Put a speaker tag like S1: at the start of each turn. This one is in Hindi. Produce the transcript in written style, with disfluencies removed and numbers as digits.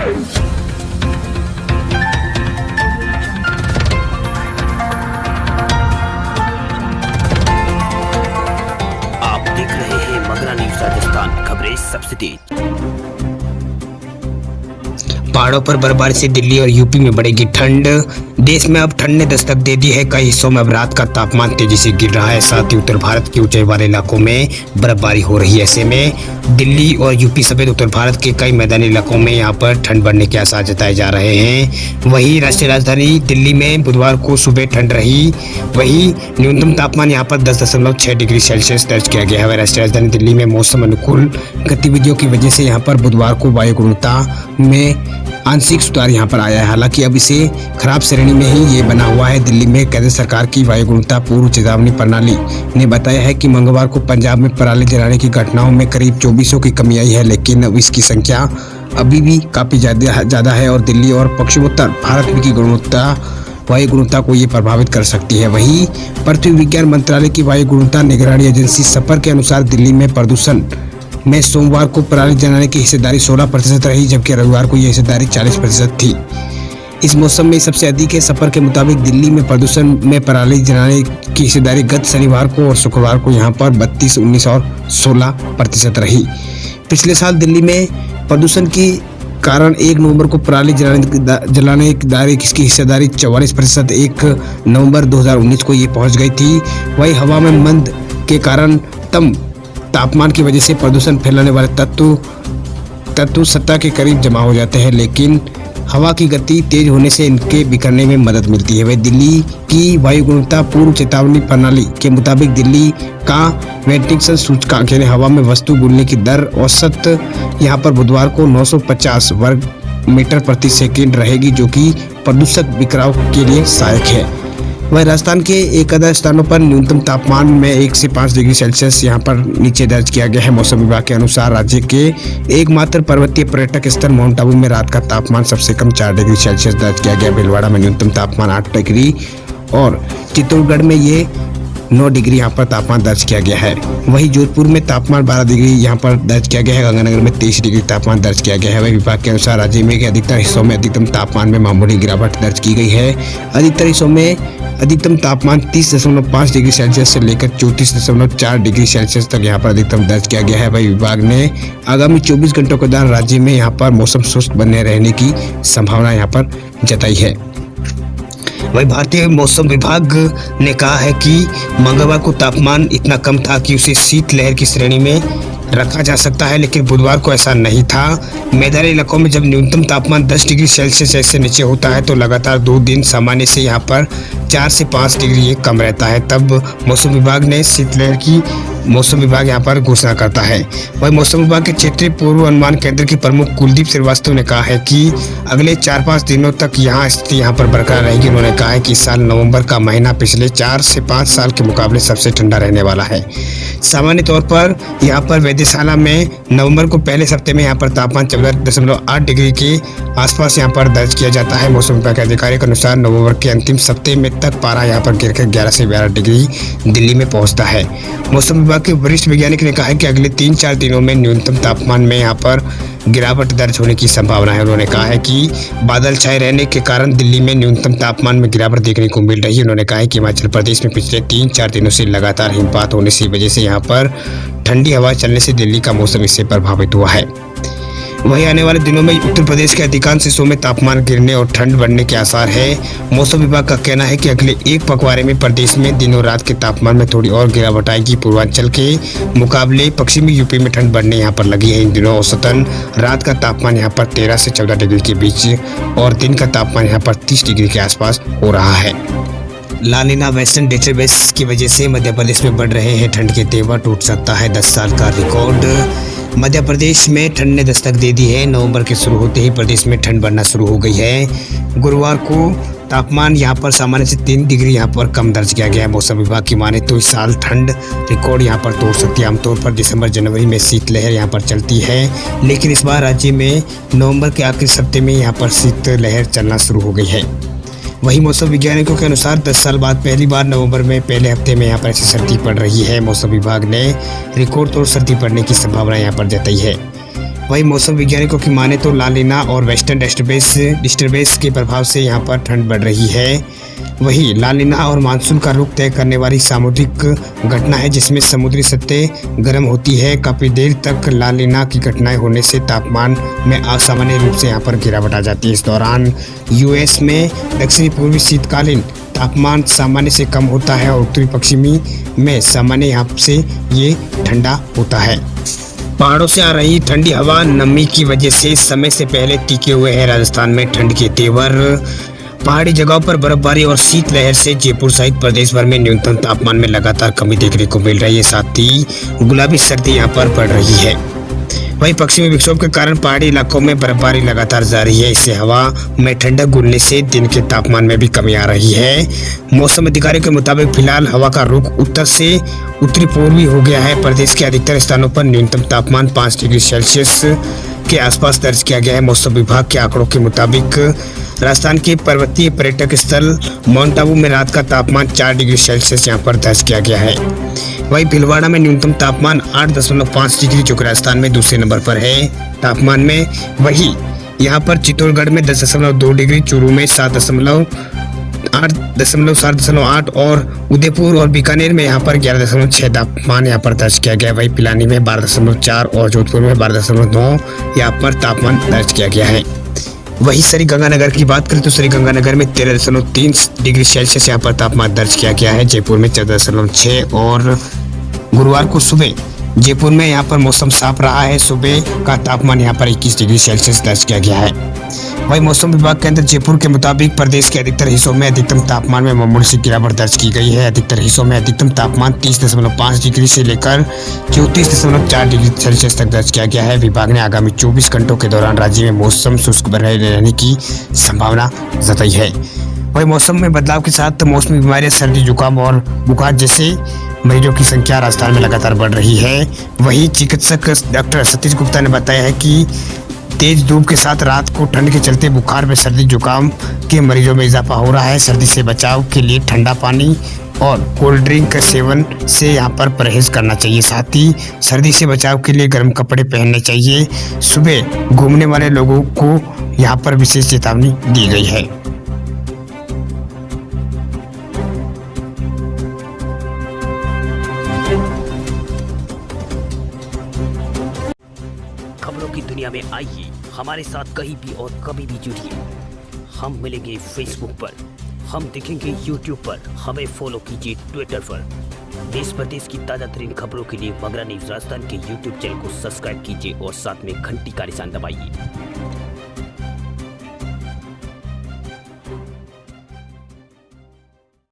S1: आप देख रहे हैं मगरा न्यूज राजस्थान, खबरें सबसे तेज।
S2: पहाड़ों पर बर्फबारी से दिल्ली और यूपी में बढ़ेगी ठंड। देश में अब ठंड ने दस्तक दे दी है। कई हिस्सों में अब रात का तापमान तेजी से गिर रहा है। साथ ही उत्तर भारत के ऊंचाई वाले इलाकों में बर्फबारी हो रही है। ऐसे में दिल्ली और यूपी समेत उत्तर भारत के कई मैदानी इलाकों में यहाँ पर ठंड बढ़ने के आसार जताए जा रहे हैं। वहीं राष्ट्रीय राजधानी दिल्ली में बुधवार को सुबह ठंड रही। वहीं न्यूनतम तापमान यहाँ पर 10.6 डिग्री सेल्सियस दर्ज किया गया है। राष्ट्रीय राजधानी दिल्ली में मौसम अनुकूल गतिविधियों की वजह से यहाँ पर बुधवार को वायु गुणवत्ता में आंशिक सुधार यहाँ पर आया है। हालांकि अब इसे खराब श्रेणी में ही ये बना हुआ है। दिल्ली में केंद्र सरकार की वायु गुणवत्ता पूर्व चेतावनी प्रणाली ने बताया है कि मंगलवार को पंजाब में पराली जलाने की घटनाओं में करीब 2400 की कमी आई है, लेकिन अब इसकी संख्या अभी भी काफी ज्यादा है और दिल्ली और पश्चिमोत्तर भारत की वायु गुणवत्ता को ये प्रभावित कर सकती है। वहीं पृथ्वी विज्ञान मंत्रालय की वायु गुणवत्ता निगरानी एजेंसी सपर के अनुसार दिल्ली में प्रदूषण में सोमवार को पराली जलाने की हिस्सेदारी 16% रही, जबकि रविवार को यह हिस्सेदारी 40% थी। इस मौसम में सबसे अधिक है। सफर के मुताबिक दिल्ली में प्रदूषण में पराली जलाने की हिस्सेदारी गत शनिवार को और शुक्रवार को यहाँ पर 32, 19 और 16% रही। पिछले साल दिल्ली में प्रदूषण की कारण 1 नवंबर को पराली जलाने की हिस्सेदारी 44%, 1 नवंबर 2019 को ये पहुंच गई थी। वही हवा में मंद के कारण तापमान की वजह से प्रदूषण फैलाने वाले तत्व सतह के करीब जमा हो जाते हैं, लेकिन हवा की गति तेज होने से इनके बिखरने में मदद मिलती है। वह दिल्ली की वायु गुणवत्ता पूर्व चेतावनी प्रणाली के मुताबिक दिल्ली का वेंटिलेशन सूचकांक यानी हवा में वस्तु घुलने की दर औसत यहाँ पर बुधवार को 950 वर्ग मीटर प्रति सेकंड रहेगी, जो कि प्रदूषक बिखराव के लिए सहायक है। वह राजस्थान के एक आधा स्थानों पर न्यूनतम तापमान में 1 से 5 डिग्री सेल्सियस यहाँ पर नीचे दर्ज किया गया है। मौसम विभाग के अनुसार राज्य के एकमात्र पर्वतीय पर्यटक स्थल माउंट आबू में रात का तापमान सबसे कम 4 डिग्री सेल्सियस दर्ज किया गया। भीलवाड़ा में न्यूनतम तापमान 8 डिग्री और चित्तौड़गढ़ में ये 9 डिग्री यहाँ पर तापमान दर्ज किया गया है। वहीं जोधपुर में तापमान 12 डिग्री यहाँ पर दर्ज किया गया है। गंगानगर में 23 डिग्री तापमान दर्ज किया गया है। वहीं विभाग के अनुसार राज्य में अधिकतर हिस्सों में अधिकतम तापमान में मामूली गिरावट दर्ज की गई है। अधिकतर हिस्सों में अधिकतम तापमान 30.5 डिग्री सेल्सियस से लेकर 34.4 डिग्री सेल्सियस तक यहाँ पर अधिकतम दर्ज किया गया है। वही विभाग ने आगामी 24 घंटों के दौरान राज्य में यहाँ पर मौसम शुष्क बने रहने की संभावना यहाँ पर जताई है। वही भारतीय मौसम विभाग ने कहा है कि मंगलवार को तापमान इतना कम था कि उसे शीतलहर की श्रेणी में रखा जा सकता है, लेकिन बुधवार को ऐसा नहीं था। मैदानी इलाकों में जब न्यूनतम तापमान 10 डिग्री सेल्सियस से नीचे होता है तो लगातार 2 दिन सामान्य से यहाँ पर 4 से 5 डिग्री कम रहता है। तब मौसम विभाग यहाँ पर घोषणा करता है। वही मौसम विभाग के क्षेत्रीय पूर्व अनुमान केंद्र के प्रमुख कुलदीप श्रीवास्तव ने कहा है कि अगले 4-5 दिनों तक यहाँ स्थिति यहाँ पर बरकरार रहेगी। उन्होंने कहा है कि इस साल नवंबर का महीना पिछले 4 से 5 साल के मुकाबले सबसे ठंडा रहने वाला है। सामान्य तौर पर यहाँ पर वेधशाला में नवंबर को पहले हफ्ते में यहाँ पर तापमान 14.8 डिग्री के आसपास यहाँ पर दर्ज किया जाता है। मौसम विभाग के अधिकारियों के अनुसार नवंबर के अंतिम सप्ताह में तक पारा यहाँ पर गिरकर 11 से 12 डिग्री दिल्ली में पहुँचता है। मौसम विभाग के वरिष्ठ वैज्ञानिक ने कहा है कि अगले 3-4 दिनों में न्यूनतम तापमान में यहाँ पर गिरावट दर्ज होने की संभावना है। उन्होंने कहा है कि बादल छाए रहने के कारण दिल्ली में न्यूनतम तापमान में गिरावट देखने को मिल रही है। उन्होंने कहा है कि हिमाचल प्रदेश में पिछले 3-4 दिनों से लगातार हिमपात होने की वजह से यहाँ पर ठंडी हवा चलने से दिल्ली का मौसम इससे प्रभावित हुआ है। वहीं आने वाले दिनों में उत्तर प्रदेश के अधिकांश हिस्सों में तापमान गिरने और ठंड बढ़ने के आसार है। मौसम विभाग का कहना है कि अगले एक पखवाड़े में प्रदेश में दिनों रात के तापमान में थोड़ी और गिरावट आएगी। पूर्वांचल के मुकाबले पश्चिमी यूपी में ठंड बढ़ने यहाँ पर लगी है। इन दिनों औसतन रात का तापमान यहाँ पर 13 से 14 डिग्री के बीच और दिन का तापमान यहाँ पर 30 डिग्री के आसपास हो रहा है। ला नीना वेस्टर्न डिस्टर्बेंस की वजह से मध्य प्रदेश में बढ़ रहे हैं ठंड के तेवर। टूट सकता है 10 साल का रिकॉर्ड। मध्य प्रदेश में ठंड ने दस्तक दे दी है। नवंबर के शुरू होते ही प्रदेश में ठंड बढ़ना शुरू हो गई है। गुरुवार को तापमान यहाँ पर सामान्य से 3 डिग्री यहाँ पर कम दर्ज किया गया है। मौसम विभाग की माने तो इस साल ठंड रिकॉर्ड यहाँ पर तोड़ सकती है। आमतौर पर दिसंबर जनवरी में शीतलहर यहाँ पर चलती है, लेकिन इस बार राज्य में नवंबर के आखिरी सप्ताह में यहाँ पर शीतलहर चलना शुरू हो गई है। वहीं मौसम वैज्ञानिकों के अनुसार 10 साल बाद पहली बार नवंबर में पहले हफ्ते में यहाँ पर ऐसी सर्दी पड़ रही है। मौसम विभाग ने रिकॉर्ड तोड़ सर्दी पड़ने की संभावना यहाँ पर जताई है। वही मौसम वैज्ञानिकों की माने तो ला लीना और वेस्टर्न डिस्टर्बेंस के प्रभाव से यहाँ पर ठंड बढ़ रही है। वही ला लीना और मानसून का रुख तय करने वाली सामुद्रिक घटना है, जिसमें समुद्री सतह गर्म होती है। काफ़ी देर तक ला लीना की घटनाएं होने से तापमान में असामान्य रूप से यहाँ पर गिरावट आ जाती है। इस दौरान यूएस में दक्षिणी पूर्वी शीतकालीन तापमान सामान्य से कम होता है और उत्तरी पश्चिमी में सामान्य यहाँ से ये ठंडा होता है। पहाड़ों से आ रही ठंडी हवा नमी की वजह से समय से पहले टिके हुए हैं राजस्थान में ठंड के तेवर। पहाड़ी जगहों पर बर्फबारी और शीतलहर से जयपुर सहित प्रदेश भर में न्यूनतम तापमान में लगातार कमी देखने को मिल रही है। साथ ही गुलाबी सर्दी यहाँ पर बढ़ रही है। वहीं पश्चिमी विक्षोभ के कारण पहाड़ी इलाकों में बर्फबारी लगातार जारी है। इससे हवा में ठंडक घुलने से दिन के तापमान में भी कमी आ रही है। मौसम अधिकारियों के मुताबिक फिलहाल हवा का रुख उत्तर से उत्तरी पूर्वी हो गया है। प्रदेश के अधिकतर स्थानों पर न्यूनतम तापमान 5 डिग्री सेल्सियस के आसपास दर्ज किया गया है। मौसम विभाग के आंकड़ों के मुताबिक राजस्थान के पर्वतीय पर्यटक स्थल माउंट आबू में रात का तापमान 4 डिग्री सेल्सियस यहाँ पर दर्ज किया गया है। वहीं भीलवाड़ा में न्यूनतम तापमान 8.5 डिग्री, जो कि राजस्थान में दूसरे नंबर पर है तापमान में। वही यहाँ पर चित्तौड़गढ़ में 10.2 डिग्री, चूरू में 7.8 और उदयपुर और बीकानेर में यहाँ पर 11.6 तापमान यहाँ पर दर्ज किया गया है। वहीं पिलानी में 12.4 और जोधपुर में 12.9 यहाँ पर तापमान दर्ज किया गया है। वहीं श्रीगंगानगर की बात करें तो श्रीगंगानगर में 13.3 डिग्री सेल्सियस यहाँ पर तापमान दर्ज किया गया है। जयपुर में 14.6 और गुरुवार को सुबह जयपुर में यहाँ पर मौसम साफ रहा है। सुबह का तापमान यहाँ पर 21 डिग्री सेल्सियस दर्ज किया गया है। वहीं मौसम विभाग के अंदर जयपुर के मुताबिक प्रदेश के अधिकतर हिस्सों में अधिकतम तापमान में मामूली सी गिरावट दर्ज की गई है। अधिकतर हिस्सों में अधिकतम तापमान 30.5 डिग्री से लेकर 34.4 डिग्री सेल्सियस तक दर्ज किया गया है। विभाग ने आगामी 24 घंटों के दौरान राज्य में मौसम शुष्क बने रहने की संभावना जताई है। वही मौसम में बदलाव के साथ मौसमी बीमारियां, सर्दी, जुकाम और बुखार जैसे मरीजों की संख्या राजस्थान में लगातार बढ़ रही है। वहीं चिकित्सक डॉक्टर सतीश गुप्ता ने बताया है कि तेज धूप के साथ रात को ठंड के चलते बुखार में सर्दी जुकाम के मरीजों में इजाफा हो रहा है। सर्दी से बचाव के लिए ठंडा पानी और कोल्ड ड्रिंक के सेवन से यहाँ पर परहेज करना चाहिए। साथ ही सर्दी से बचाव के लिए गर्म कपड़े पहनने चाहिए। सुबह घूमने वाले लोगों को यहाँ पर विशेष चेतावनी दी गई है।
S1: खबरों की दुनिया में आइए हमारे साथ कहीं भी और कभी भी जुड़िए। हम मिलेंगे फेसबुक पर, हम दिखेंगे यूट्यूब पर, हमें फॉलो कीजिए ट्विटर पर। देश प्रदेश की ताजा तरीन खबरों के लिए मगरा न्यूज राजस्थान के यूट्यूब चैनल को सब्सक्राइब कीजिए और साथ में घंटी का निशान दबाइए।